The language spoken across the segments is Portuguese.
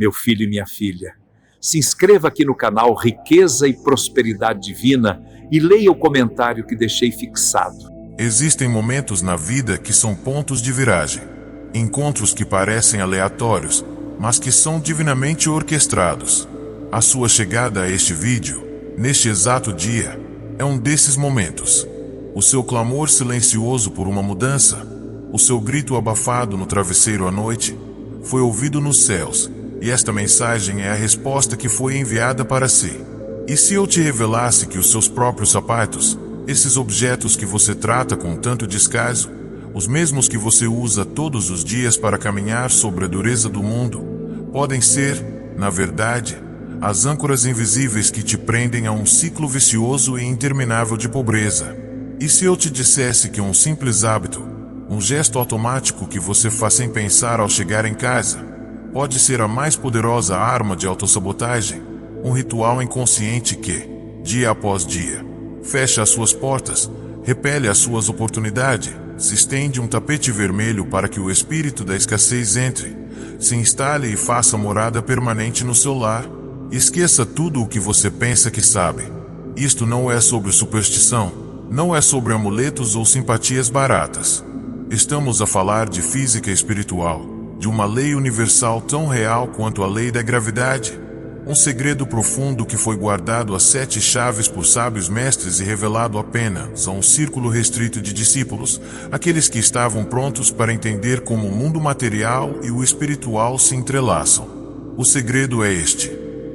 meu filho e minha filha. Se inscreva aqui no canal Riqueza e Prosperidade Divina e leia o comentário que deixei fixado. Existem momentos na vida que são pontos de viragem. Encontros que parecem aleatórios, mas que são divinamente orquestrados. A sua chegada a este vídeo, neste exato dia, é um desses momentos. O seu clamor silencioso por uma mudança, o seu grito abafado no travesseiro à noite, foi ouvido nos céus, e esta mensagem é a resposta que foi enviada para si. E se eu te revelasse que os seus próprios sapatos, esses objetos que você trata com tanto descaso, os mesmos que você usa todos os dias para caminhar sobre a dureza do mundo, podem ser, na verdade, as âncoras invisíveis que te prendem a um ciclo vicioso e interminável de pobreza? E se eu te dissesse que um simples hábito, um gesto automático que você faz sem pensar ao chegar em casa, pode ser a mais poderosa arma de autossabotagem, um ritual inconsciente que, dia após dia, fecha as suas portas, repele as suas oportunidades, se estende um tapete vermelho para que o espírito da escassez entre, se instale e faça morada permanente no seu lar? Esqueça tudo o que você pensa que sabe. Isto não é sobre superstição, não é sobre amuletos ou simpatias baratas. Estamos a falar de física espiritual, de uma lei universal tão real quanto a lei da gravidade. Um segredo profundo que foi guardado a 7 chaves por sábios mestres e revelado apenas a um círculo restrito de discípulos, aqueles que estavam prontos para entender como o mundo material e o espiritual se entrelaçam. O segredo é este: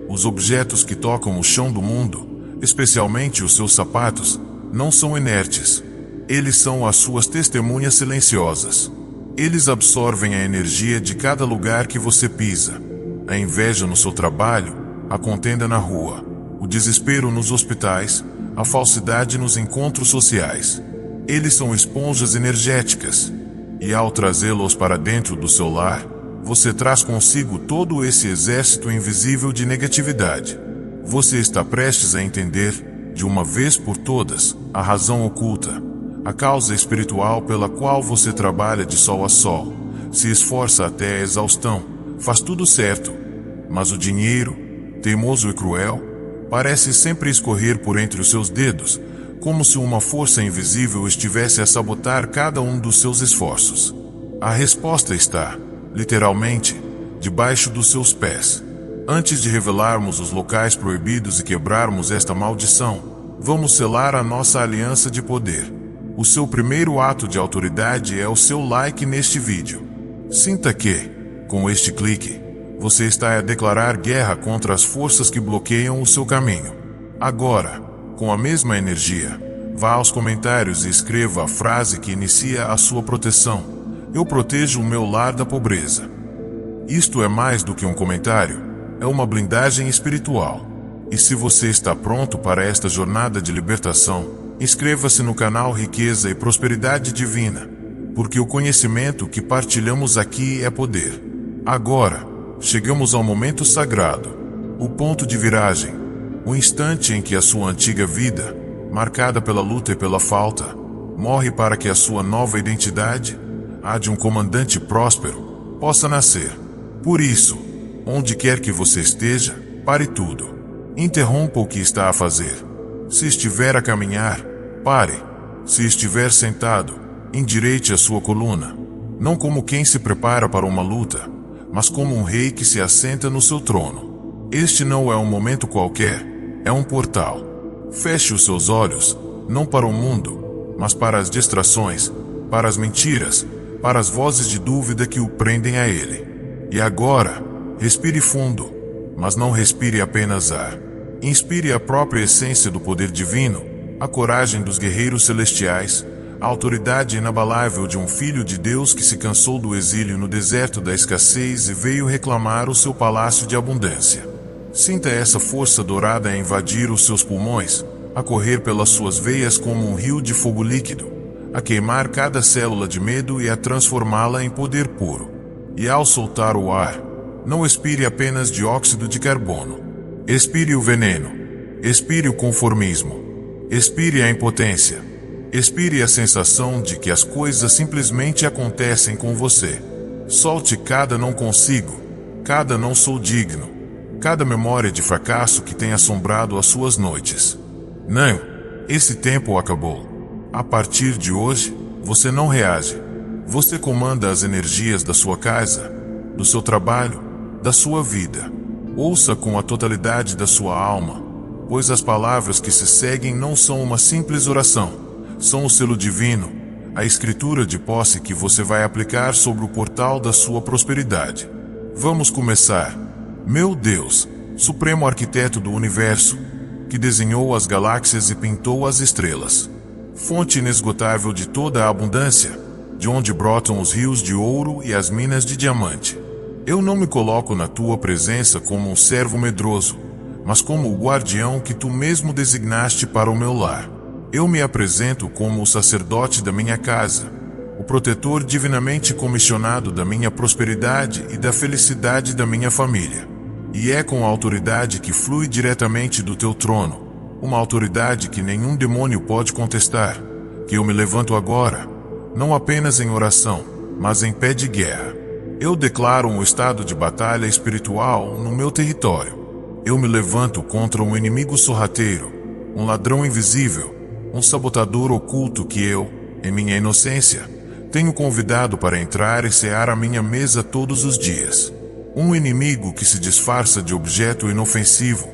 os objetos que tocam o chão do mundo, especialmente os seus sapatos, não são inertes. Eles são as suas testemunhas silenciosas. Eles absorvem a energia de cada lugar que você pisa. A inveja no seu trabalho, a contenda na rua, o desespero nos hospitais, a falsidade nos encontros sociais. Eles são esponjas energéticas. E ao trazê-los para dentro do seu lar, você traz consigo todo esse exército invisível de negatividade. Você está prestes a entender, de uma vez por todas, a razão oculta, a causa espiritual pela qual você trabalha de sol a sol, se esforça até a exaustão, faz tudo certo, mas o dinheiro, teimoso e cruel, parece sempre escorrer por entre os seus dedos, como se uma força invisível estivesse a sabotar cada um dos seus esforços. A resposta está, literalmente, debaixo dos seus pés. Antes de revelarmos os locais proibidos e quebrarmos esta maldição, vamos selar a nossa aliança de poder. O seu primeiro ato de autoridade é o seu like neste vídeo. Sinta que, com este clique, você está a declarar guerra contra as forças que bloqueiam o seu caminho. Agora, com a mesma energia, vá aos comentários e escreva a frase que inicia a sua proteção: eu protejo o meu lar da pobreza. Isto é mais do que um comentário, é uma blindagem espiritual. E se você está pronto para esta jornada de libertação, inscreva-se no canal Riqueza e Prosperidade Divina, porque o conhecimento que partilhamos aqui é poder. Agora, chegamos ao momento sagrado, o ponto de viragem, o instante em que a sua antiga vida, marcada pela luta e pela falta, morre para que a sua nova identidade, a de um comandante próspero, possa nascer. Por isso, onde quer que você esteja, pare tudo. Interrompa o que está a fazer. Se estiver a caminhar, pare. Se estiver sentado, endireite a sua coluna. Não como quem se prepara para uma luta, mas como um rei que se assenta no seu trono. Este não é um momento qualquer, é um portal. Feche os seus olhos, não para o mundo, mas para as distrações, para as mentiras, para as vozes de dúvida que o prendem a ele. E agora, respire fundo, mas não respire apenas ar. Inspire a própria essência do poder divino, a coragem dos guerreiros celestiais, a autoridade inabalável de um filho de Deus que se cansou do exílio no deserto da escassez e veio reclamar o seu palácio de abundância. Sinta essa força dourada a invadir os seus pulmões, a correr pelas suas veias como um rio de fogo líquido, a queimar cada célula de medo e a transformá-la em poder puro. E ao soltar o ar, não expire apenas dióxido de carbono. Expire o veneno. Expire o conformismo. Expire a impotência. Expire a sensação de que as coisas simplesmente acontecem com você. Solte cada não consigo, cada não sou digno, cada memória de fracasso que tem assombrado as suas noites. Não, esse tempo acabou. A partir de hoje, você não reage. Você comanda as energias da sua casa, do seu trabalho, da sua vida. Ouça com a totalidade da sua alma, pois as palavras que se seguem não são uma simples oração, são o selo divino, a escritura de posse que você vai aplicar sobre o portal da sua prosperidade. Vamos começar. Meu Deus, Supremo Arquiteto do Universo, que desenhou as galáxias e pintou as estrelas, fonte inesgotável de toda a abundância, de onde brotam os rios de ouro e as minas de diamante. Eu não me coloco na tua presença como um servo medroso, mas como o guardião que tu mesmo designaste para o meu lar. Eu me apresento como o sacerdote da minha casa, o protetor divinamente comissionado da minha prosperidade e da felicidade da minha família. E é com a autoridade que flui diretamente do teu trono, uma autoridade que nenhum demônio pode contestar, que eu me levanto agora, não apenas em oração, mas em pé de guerra. Eu declaro um estado de batalha espiritual no meu território. Eu me levanto contra um inimigo sorrateiro, um ladrão invisível, um sabotador oculto que eu, em minha inocência, tenho convidado para entrar e cear à minha mesa todos os dias. Um inimigo que se disfarça de objeto inofensivo,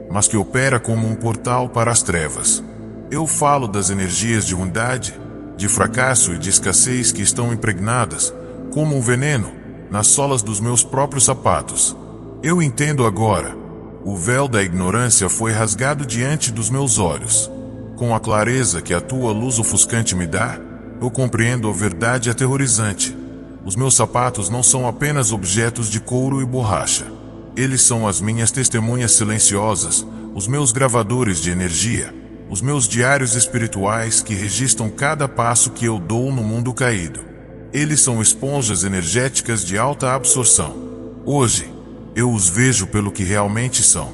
mas que opera como um portal para as trevas. Eu falo das energias de ruindade, de fracasso e de escassez que estão impregnadas, como um veneno, nas solas dos meus próprios sapatos. Eu entendo agora. O véu da ignorância foi rasgado diante dos meus olhos. Com a clareza que a tua luz ofuscante me dá, eu compreendo a verdade aterrorizante. Os meus sapatos não são apenas objetos de couro e borracha. Eles são as minhas testemunhas silenciosas, os meus gravadores de energia, os meus diários espirituais que registram cada passo que eu dou no mundo caído. Eles são esponjas energéticas de alta absorção. Hoje, eu os vejo pelo que realmente são.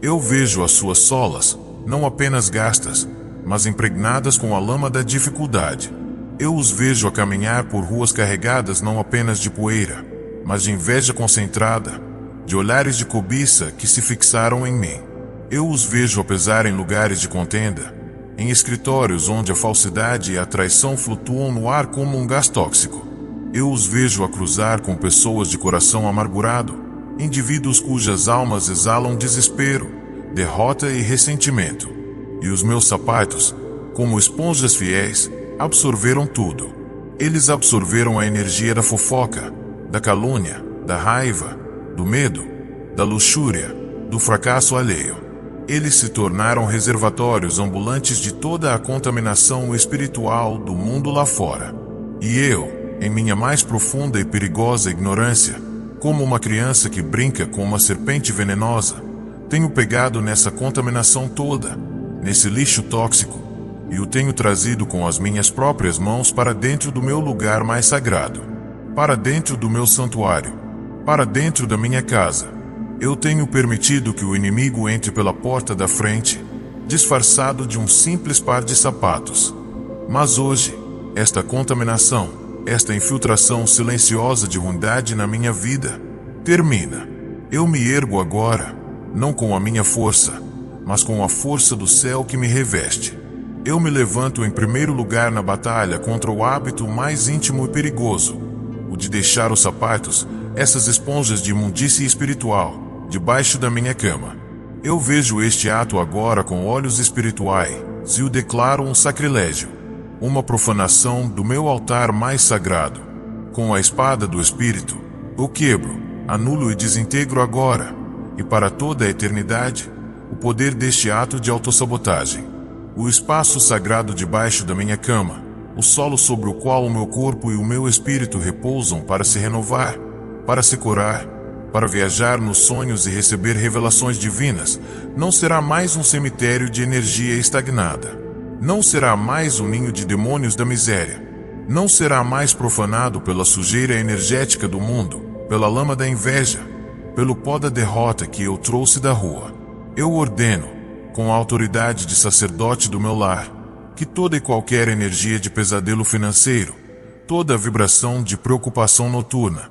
Eu vejo as suas solas, não apenas gastas, mas impregnadas com a lama da dificuldade. Eu os vejo a caminhar por ruas carregadas não apenas de poeira, mas de inveja concentrada, de olhares de cobiça que se fixaram em mim. Eu os vejo a pesar em lugares de contenda, em escritórios onde a falsidade e a traição flutuam no ar como um gás tóxico. Eu os vejo a cruzar com pessoas de coração amargurado, indivíduos cujas almas exalam desespero, derrota e ressentimento. E os meus sapatos, como esponjas fiéis, absorveram tudo. Eles absorveram a energia da fofoca, da calúnia, da raiva, do medo, da luxúria, do fracasso alheio. Eles se tornaram reservatórios ambulantes de toda a contaminação espiritual do mundo lá fora. E eu, em minha mais profunda e perigosa ignorância, como uma criança que brinca com uma serpente venenosa, tenho pegado nessa contaminação toda, nesse lixo tóxico, e o tenho trazido com as minhas próprias mãos para dentro do meu lugar mais sagrado, para dentro do meu santuário, para dentro da minha casa. Eu tenho permitido que o inimigo entre pela porta da frente, disfarçado de um simples par de sapatos. Mas hoje, esta contaminação, esta infiltração silenciosa de ruindade na minha vida, termina. Eu me ergo agora, não com a minha força, mas com a força do céu que me reveste. Eu me levanto em primeiro lugar na batalha contra o hábito mais íntimo e perigoso, o de deixar os sapatos, essas esponjas de imundície espiritual, debaixo da minha cama. Eu vejo este ato agora com olhos espirituais e o declaro um sacrilégio, uma profanação do meu altar mais sagrado. Com a espada do Espírito, o quebro, anulo e desintegro agora, e para toda a eternidade, o poder deste ato de autossabotagem. O espaço sagrado debaixo da minha cama, o solo sobre o qual o meu corpo e o meu espírito repousam para se renovar, para se curar, para viajar nos sonhos e receber revelações divinas, não será mais um cemitério de energia estagnada. Não será mais um ninho de demônios da miséria. Não será mais profanado pela sujeira energética do mundo, pela lama da inveja, pelo pó da derrota que eu trouxe da rua. Eu ordeno, com a autoridade de sacerdote do meu lar, que toda e qualquer energia de pesadelo financeiro, toda a vibração de preocupação noturna,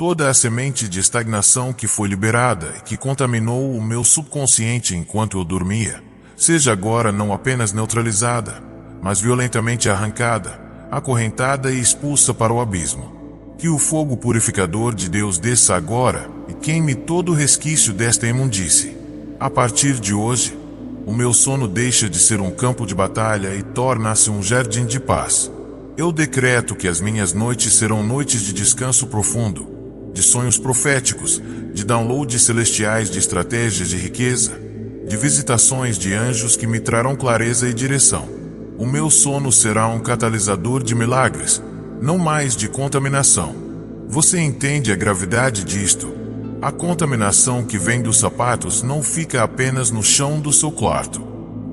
toda a semente de estagnação que foi liberada e que contaminou o meu subconsciente enquanto eu dormia, seja agora não apenas neutralizada, mas violentamente arrancada, acorrentada e expulsa para o abismo. Que o fogo purificador de Deus desça agora e queime todo o resquício desta imundície. A partir de hoje, o meu sono deixa de ser um campo de batalha e torna-se um jardim de paz. Eu decreto que as minhas noites serão noites de descanso profundo, de sonhos proféticos, de downloads celestiais de estratégias de riqueza, de visitações de anjos que me trarão clareza e direção. O meu sono será um catalisador de milagres, não mais de contaminação. Você entende a gravidade disto? A contaminação que vem dos sapatos não fica apenas no chão do seu quarto.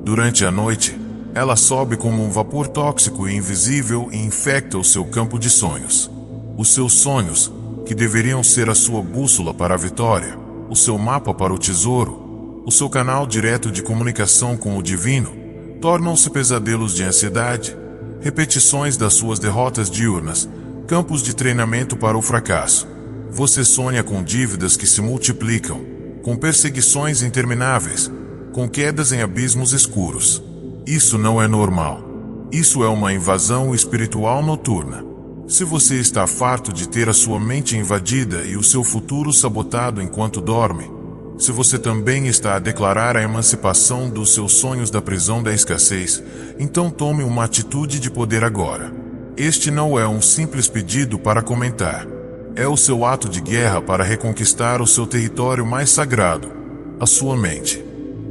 Durante a noite, ela sobe como um vapor tóxico e invisível e infecta o seu campo de sonhos. Os seus sonhos, que deveriam ser a sua bússola para a vitória, o seu mapa para o tesouro, o seu canal direto de comunicação com o divino, tornam-se pesadelos de ansiedade, repetições das suas derrotas diurnas, campos de treinamento para o fracasso. Você sonha com dívidas que se multiplicam, com perseguições intermináveis, com quedas em abismos escuros. Isso não é normal. Isso é uma invasão espiritual noturna. Se você está farto de ter a sua mente invadida e o seu futuro sabotado enquanto dorme, se você também está a declarar a emancipação dos seus sonhos da prisão da escassez, então tome uma atitude de poder agora. Este não é um simples pedido para comentar. É o seu ato de guerra para reconquistar o seu território mais sagrado, a sua mente.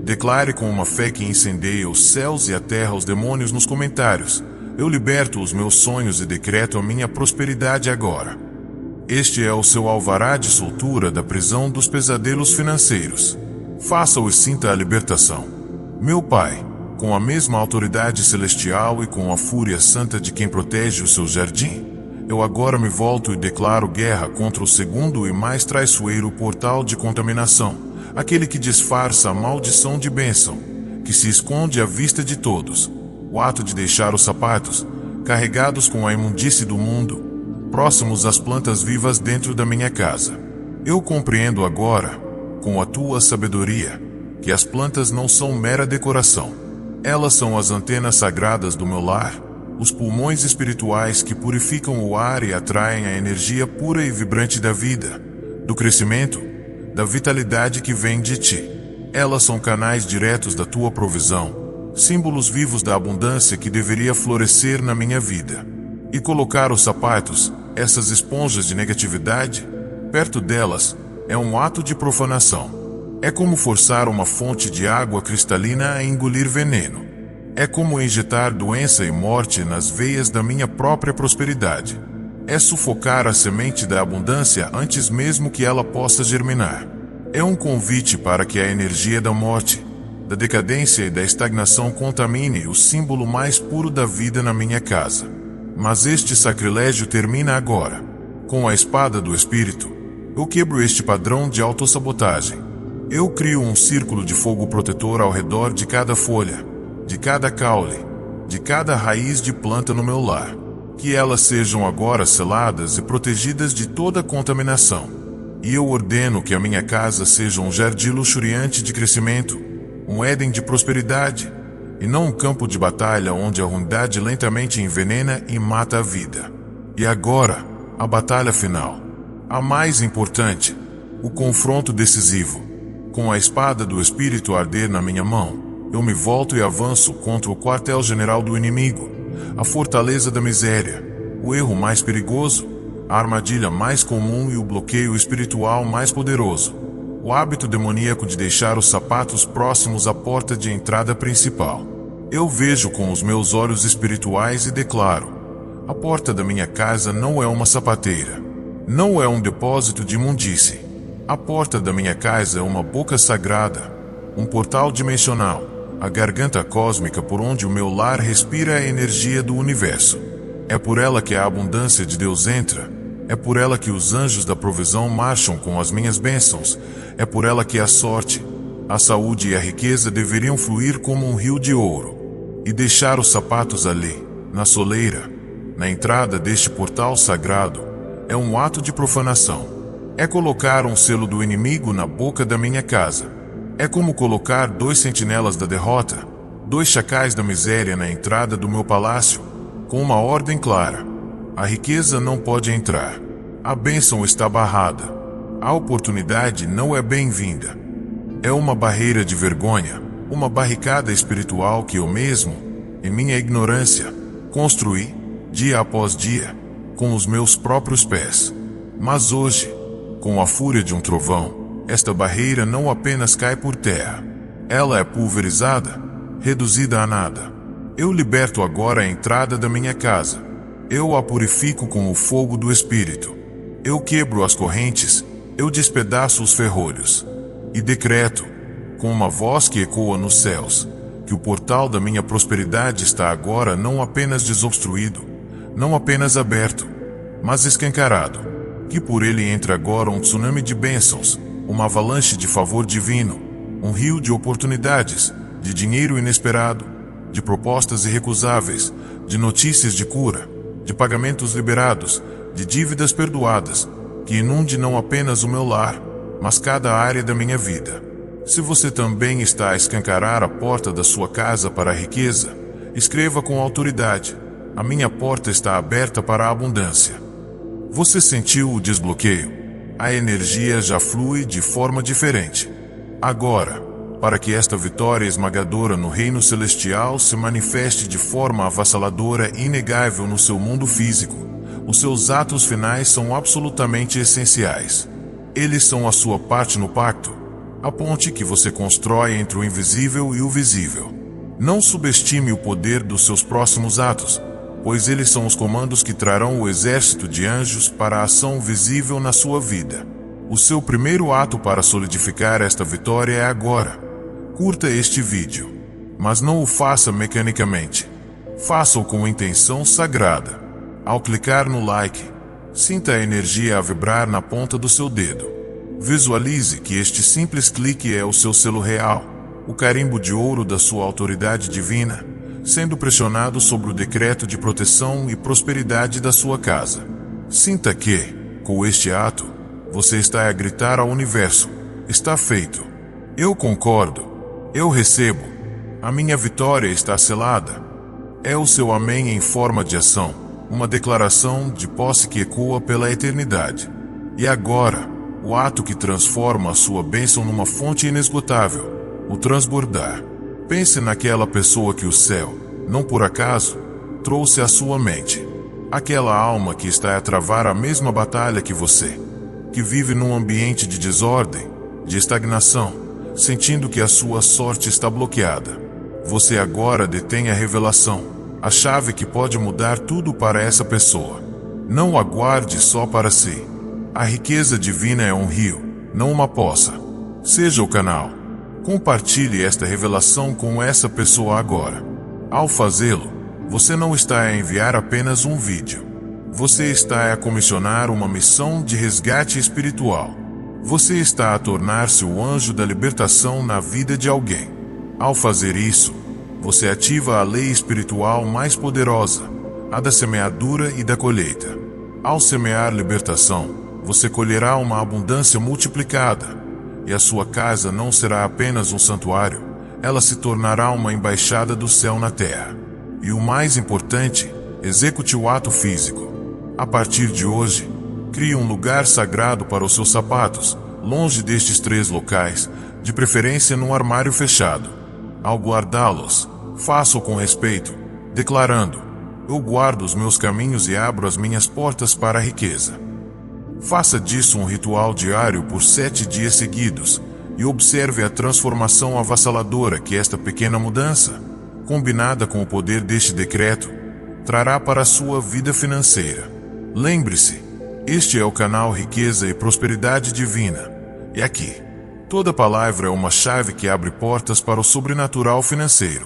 Declare com uma fé que incendeia os céus e a terra os demônios nos comentários. Eu liberto os meus sonhos e decreto a minha prosperidade agora. Este é o seu alvará de soltura da prisão dos pesadelos financeiros. Faça-o e sinta a libertação. Meu Pai, com a mesma autoridade celestial e com a fúria santa de quem protege o seu jardim, eu agora me volto e declaro guerra contra o segundo e mais traiçoeiro portal de contaminação, aquele que disfarça a maldição de bênção, que se esconde à vista de todos, o ato de deixar os sapatos, carregados com a imundície do mundo, próximos às plantas vivas dentro da minha casa. Eu compreendo agora, com a tua sabedoria, que as plantas não são mera decoração. Elas são as antenas sagradas do meu lar, os pulmões espirituais que purificam o ar e atraem a energia pura e vibrante da vida, do crescimento, da vitalidade que vem de ti. Elas são canais diretos da tua provisão, símbolos vivos da abundância que deveria florescer na minha vida. E colocar os sapatos, essas esponjas de negatividade, perto delas, é um ato de profanação. É como forçar uma fonte de água cristalina a engolir veneno. É como injetar doença e morte nas veias da minha própria prosperidade. É sufocar a semente da abundância antes mesmo que ela possa germinar. É um convite para que a energia da morte, da decadência e da estagnação contamine o símbolo mais puro da vida na minha casa. Mas este sacrilégio termina agora. Com a espada do Espírito, eu quebro este padrão de autossabotagem. Eu crio um círculo de fogo protetor ao redor de cada folha, de cada caule, de cada raiz de planta no meu lar. Que elas sejam agora seladas e protegidas de toda contaminação. E eu ordeno que a minha casa seja um jardim luxuriante de crescimento, um Éden de prosperidade, e não um campo de batalha onde a ruindade lentamente envenena e mata a vida. E agora, a batalha final. A mais importante, o confronto decisivo. Com a espada do Espírito a arder na minha mão, eu me volto e avanço contra o quartel-general do inimigo, a fortaleza da miséria, o erro mais perigoso, a armadilha mais comum e o bloqueio espiritual mais poderoso, o hábito demoníaco de deixar os sapatos próximos à porta de entrada principal. Eu vejo com os meus olhos espirituais e declaro: a porta da minha casa não é uma sapateira, não é um depósito de imundície. A porta da minha casa é uma boca sagrada, um portal dimensional, a garganta cósmica por onde o meu lar respira a energia do universo. É por ela que a abundância de Deus entra, é por ela que os anjos da provisão marcham com as minhas bênçãos, é por ela que a sorte, a saúde e a riqueza deveriam fluir como um rio de ouro. E deixar os sapatos ali, na soleira, na entrada deste portal sagrado, é um ato de profanação. É colocar um selo do inimigo na boca da minha casa. É como colocar 2 sentinelas da derrota, 2 chacais da miséria na entrada do meu palácio, com uma ordem clara. A riqueza não pode entrar. A bênção está barrada. A oportunidade não é bem-vinda. É uma barreira de vergonha, uma barricada espiritual que eu mesmo, em minha ignorância, construí, dia após dia, com os meus próprios pés. Mas hoje, com a fúria de um trovão, esta barreira não apenas cai por terra. Ela é pulverizada, reduzida a nada. Eu liberto agora a entrada da minha casa. Eu a purifico com o fogo do Espírito. Eu quebro as correntes, eu despedaço os ferrolhos. E decreto, com uma voz que ecoa nos céus, que o portal da minha prosperidade está agora não apenas desobstruído, não apenas aberto, mas escancarado, que por ele entra agora um tsunami de bênçãos, uma avalanche de favor divino, um rio de oportunidades, de dinheiro inesperado, de propostas irrecusáveis, de notícias de cura, de pagamentos liberados, de dívidas perdoadas, que inunde não apenas o meu lar, mas cada área da minha vida. Se você também está a escancarar a porta da sua casa para a riqueza, escreva com autoridade: a minha porta está aberta para a abundância. Você sentiu o desbloqueio? A energia já flui de forma diferente. Agora, para que esta vitória esmagadora no reino celestial se manifeste de forma avassaladora e inegável no seu mundo físico, os seus atos finais são absolutamente essenciais. Eles são a sua parte no pacto, a ponte que você constrói entre o invisível e o visível. Não subestime o poder dos seus próximos atos, pois eles são os comandos que trarão o exército de anjos para a ação visível na sua vida. O seu primeiro ato para solidificar esta vitória é agora. Curta este vídeo, mas não o faça mecanicamente. Faça-o com intenção sagrada. Ao clicar no like, sinta a energia a vibrar na ponta do seu dedo. Visualize que este simples clique é o seu selo real, o carimbo de ouro da sua autoridade divina, sendo pressionado sobre o decreto de proteção e prosperidade da sua casa. Sinta que, com este ato, você está a gritar ao universo: está feito. Eu concordo. Eu recebo. A minha vitória está selada. É o seu amém em forma de ação, uma declaração de posse que ecoa pela eternidade. E agora, o ato que transforma a sua bênção numa fonte inesgotável, o transbordar. Pense naquela pessoa que o céu, não por acaso, trouxe à sua mente. Aquela alma que está a travar a mesma batalha que você, que vive num ambiente de desordem, de estagnação, sentindo que a sua sorte está bloqueada. Você agora detém a revelação, a chave que pode mudar tudo para essa pessoa. Não aguarde só para si. A riqueza divina é um rio, não uma poça. Seja o canal. Compartilhe esta revelação com essa pessoa agora. Ao fazê-lo, você não está a enviar apenas um vídeo. Você está a comissionar uma missão de resgate espiritual. Você está a tornar-se o anjo da libertação na vida de alguém. Ao fazer isso, você ativa a lei espiritual mais poderosa, a da semeadura e da colheita. Ao semear libertação, você colherá uma abundância multiplicada, e a sua casa não será apenas um santuário, ela se tornará uma embaixada do céu na terra. E o mais importante, execute o ato físico. A partir de hoje, crie um lugar sagrado para os seus sapatos, longe destes 3 locais, de preferência num armário fechado. Ao guardá-los, faça-o com respeito, declarando: eu guardo os meus caminhos e abro as minhas portas para a riqueza. Faça disso um ritual diário por 7 dias seguidos e observe a transformação avassaladora que esta pequena mudança, combinada com o poder deste decreto, trará para a sua vida financeira. Lembre-se, este é o canal Riqueza e Prosperidade Divina, e aqui, toda palavra é uma chave que abre portas para o sobrenatural financeiro.